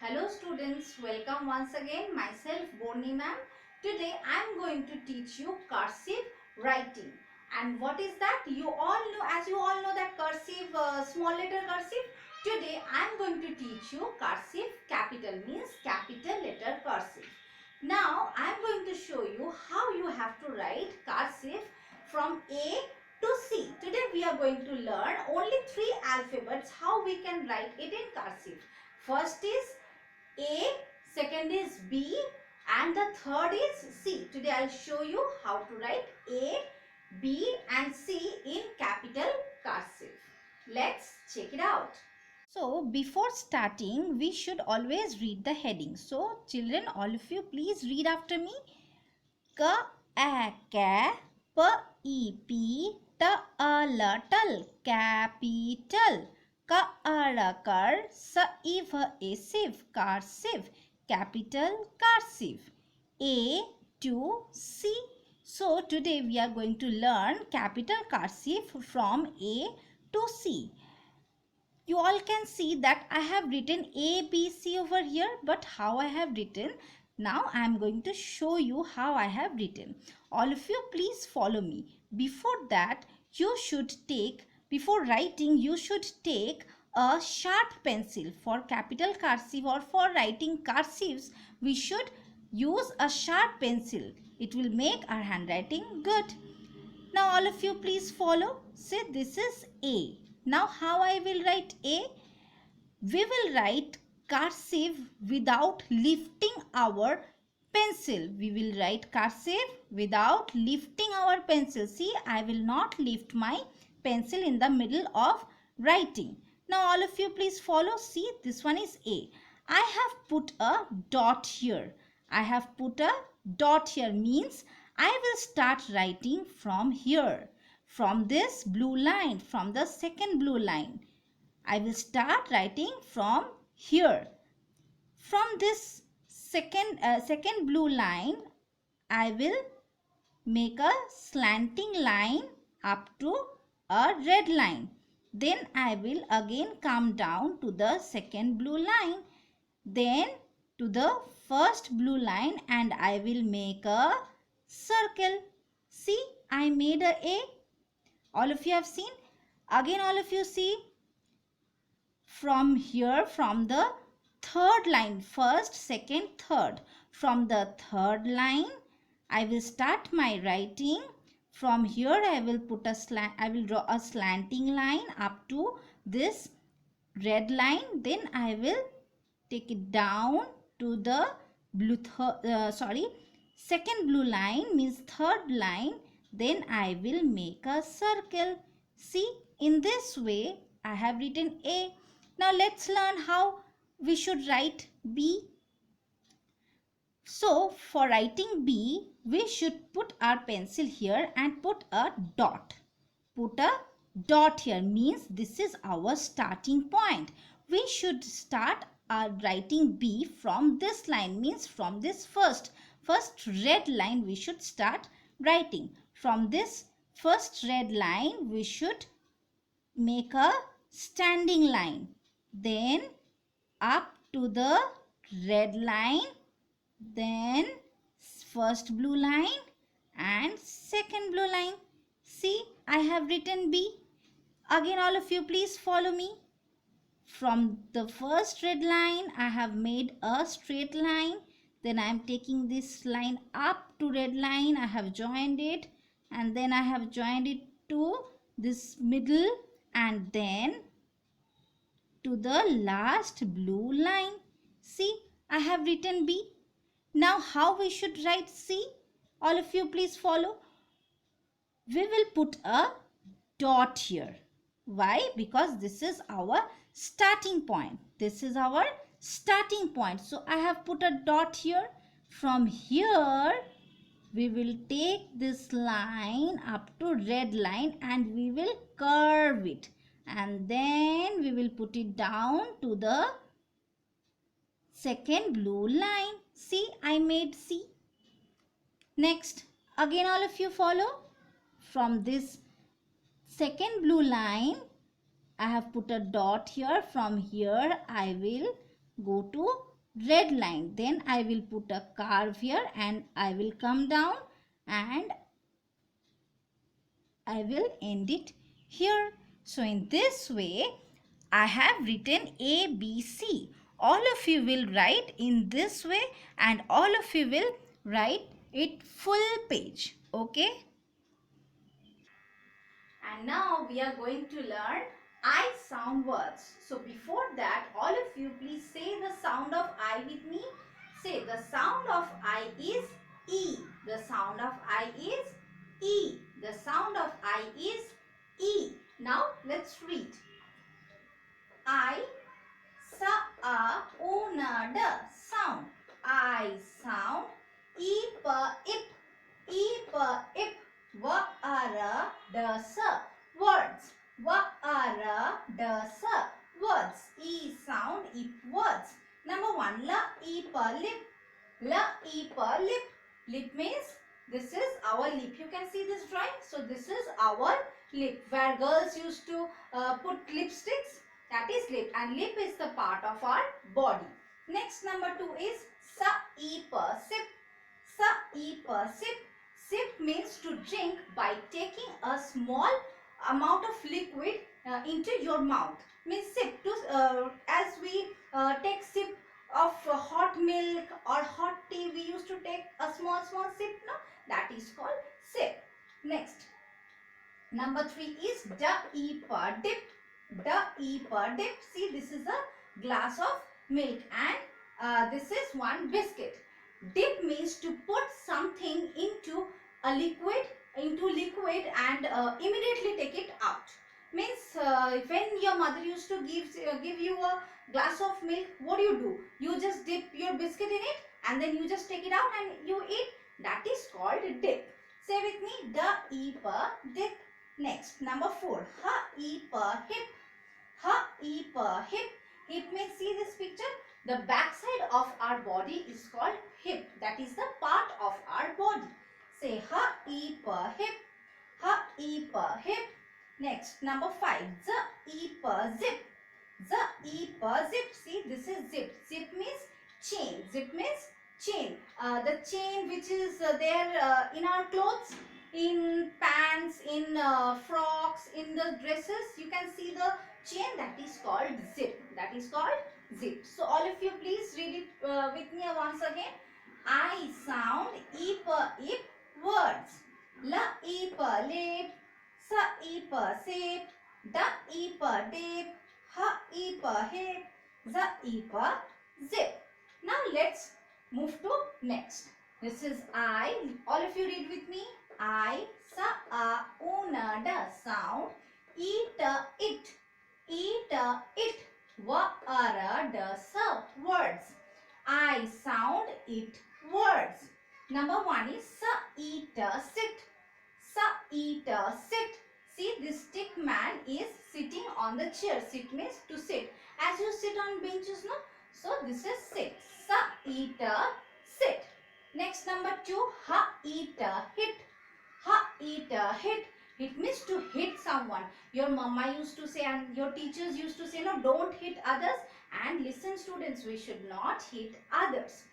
Hello students, welcome once again. Myself Borni ma'am. Today I am going to teach you cursive writing. And what is that? You all know, as you all know that cursive, small letter cursive. Today I am going to teach you cursive capital, means capital letter cursive. Now I am going to show you how you have to write cursive from A to C. Today we are going to learn only 3 alphabets how we can write it in cursive. First is A, second is B, and the third is C. Today I'll show you how to write A, B and C in capital cursive. Let's check it out. So before starting, we should always read the heading. So children, all of you please read after me. K, A, K, P, E, P, T, A, L, Tal, capital. K, A, R, Kar, S, I, V, A, Siv, cursive, capital cursive. A to C. So today we are going to learn capital cursive from A to C. You all can see that I have written A, B, C over here, but how I have written, now I am going to show you how I have written. All of you please follow me. Before that, you should take, before writing, you should take a sharp pencil. For capital cursive or for writing cursives, we should use a sharp pencil. It will make our handwriting good. Now all of you please follow. Say this is A. Now how I will write A? We will write cursive without lifting our pencil. We will write cursive without lifting our pencil. See, I will not lift my pencil in the middle of writing. Now all of you please follow. See, this one is A. I have put a dot here. I have put a dot here means I will start writing from here. From this blue line, from the second blue line. I will start writing from here. From this second blue line, I will make a slanting line up to a red line. Then I will again come down to the second blue line. Then to the first blue line and I will make a circle. See, I made a A. All of you have seen. Again all of you see. From here, from the third line, first, second, third. From the third line, I will start my writing. From here, I will put a slant. I will draw a slanting line up to this red line. Then I will take it down to the blue. Second blue line means third line. Then I will make a circle. See, in this way, I have written A. Now let's learn how we should write B. So for writing B, we should put our pencil here and put a dot. Put a dot here means this is our starting point. We should start our writing B from this line means from this first red line we should start writing. From this first red line we should make a standing line. Then up to the red line, then first blue line and second blue line. See, I have written B. Again all of you please follow me. From the first red line I have made a straight line. Then I am taking this line up to red line. I have joined it and then I have joined it to this middle and then to the last blue line. See, I have written B. Now how we should write C? All of you please follow. We will put a dot here. Why? Because this is our starting point. This is our starting point. So I have put a dot here. From here, we will take this line up to red line and we will curve it. And then we will put it down to the second blue line. See, I made C. Next, again all of you follow. From this second blue line, I have put a dot here. From here, I will go to red line. Then I will put a curve here and I will come down and I will end it here. So in this way, I have written A, B, C. All of you will write in this way and all of you will write it full page. Okay? And now we are going to learn I sound words. So before that, all of you please say the sound of I with me. Say the sound of I is E. The sound of I is E. The sound of I is E. Now let's read. I, sa, a, una, d. Sound. I sound. E, pa, ip. E, pa, ip. Va, ara, da, sa. Words. Va, ara, da, sa. Words. E sound, ip words. Number 1. La, e, pa, lip. La, e, pa, lip. Lip means this is our lip. You can see this drawing. So this is our lip where girls used to put lipsticks. That is lip, and lip is the part of our body. Next, number 2 is sa, e, pa, sip. Sa, e, pa, sip. Sip means to drink by taking a small amount of liquid into your mouth. Means sip to as we take sip of hot milk or hot tea, we used to take a small sip. No, that is called sip. Next, number 3 is da, e, pa, dip. Da, e, pa, dip. See, this is a glass of milk and this is one biscuit. Dip means to put something into a liquid, and immediately take it out. Means when your mother used to give you a glass of milk, what do? You just dip your biscuit in it and then you just take it out and you eat. That is called dip. Say with me, da, e, pa, dip. Next, number 4, ha, e, pa, hip. Ha, e, pa, hip. Hip means, see this picture? The back side of our body is called hip. That is the part of our body. Say ha, e, pa, hip. Ha, e, pa, hip. Next, number 5. Z, e, pa, zip. Z, e, pa, zip. See, this is zip. Zip means chain. Zip means chain. The chain which is there in our clothes, in pants, in frocks, in the dresses, you can see the chain, that is called zip. That is called zip. So all of you please read it with me once again. I sound, e, pa, ip, words. La, e, pa, lip. Sa, e, pa, sip. Da, e, pa, dip. Ha, e, pa, hip. Za, e, pa, zip. Now let's move to next. This is I. All of you read with me. I, sa, a, una, da. Sound. Eat, it. Eat, it. Va, ara, da, sa. Words. I sound, it, words. Number 1 is sa, eat, sit. Sa, eat, sit. See, this stick man is sitting on the chair. Sit means to sit. As you sit on benches, no? So this is sit. Sa, eat, sit. Next, number 2, ha, eat, hit. Ha, eat, hit. Hit means to hit someone. Your mama used to say and your teachers used to say, no, don't hit others. And listen students, we should not hit others.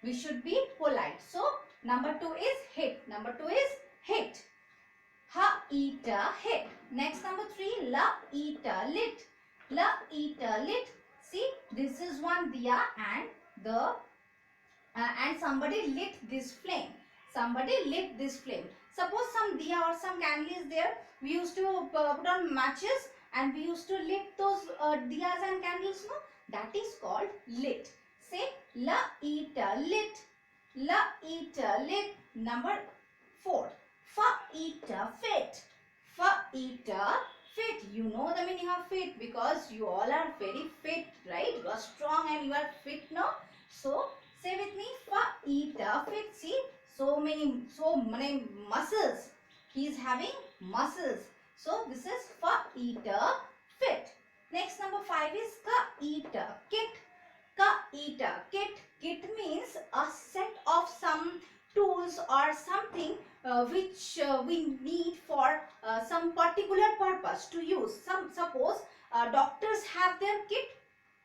We should be polite. So, number 2 is hit. Number 2 is hit. Ha, eat, hit. Next, number 3, la, eat, lit. La, eat, lit. See, this is one diya and somebody lit this flame. Somebody lit this flame. Suppose some diya or some candle is there. We used to put on matches and we used to lit those diyas and candles. No, that is called lit. Say la, eat, lit. La, eat, lit. Number 4. Fa, eat, fit. Fa, eat, fit. You know the meaning of fit because you all are very fit, right? You are strong and you are fit now. So say with me, fa, eat, fit. See, so many muscles. He is having muscles. So this is fa, eat, fit. Next, number 5 is ka, eat, kit. Ka, eat, kit. Kit means a set of some tools or something which we need for some particular purpose to use. Suppose doctors have their kit.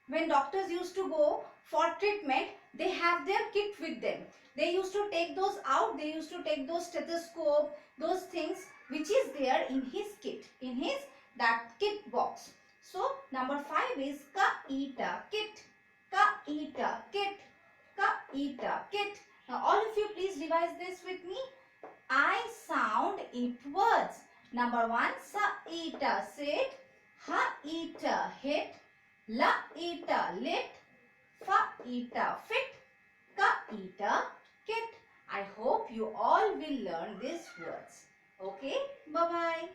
When doctors used to go for treatment, they have their kit with them. They used to take those out. They used to take those stethoscope, those things which is there in his kit, in his that kit box. So number 5 is Ka-ita kit. Ka-ita kit. Ka-ita kit. Now all of you please revise this with me. I sound it words. Number 1, sa-ita sit, ha-ita hit, la-ita lit, fa-ita fit, ka-ita kit. I hope you all will learn these words. Okay, bye-bye.